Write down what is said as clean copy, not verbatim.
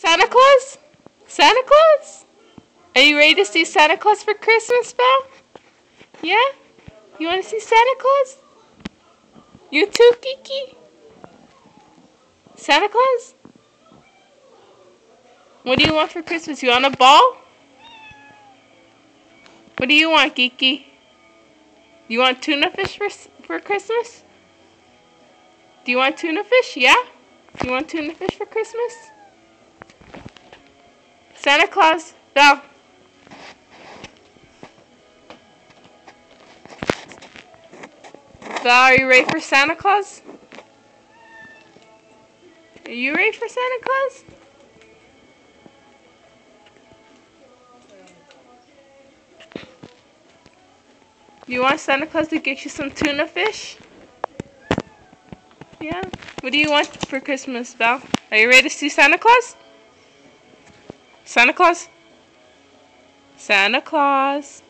Santa Claus? Santa Claus? Are you ready to see Santa Claus for Christmas, Belle? Yeah? You want to see Santa Claus? You too, Kiki? Santa Claus? What do you want for Christmas? You want a ball? What do you want, Kiki? You want tuna fish for Christmas? Do you want tuna fish? Yeah? Do you want tuna fish for Christmas? Santa Claus, Belle. Belle, are you ready for Santa Claus? Are you ready for Santa Claus? You want Santa Claus to get you some tuna fish? Yeah? What do you want for Christmas, Belle? Are you ready to see Santa Claus? Santa Claus? Santa Claus.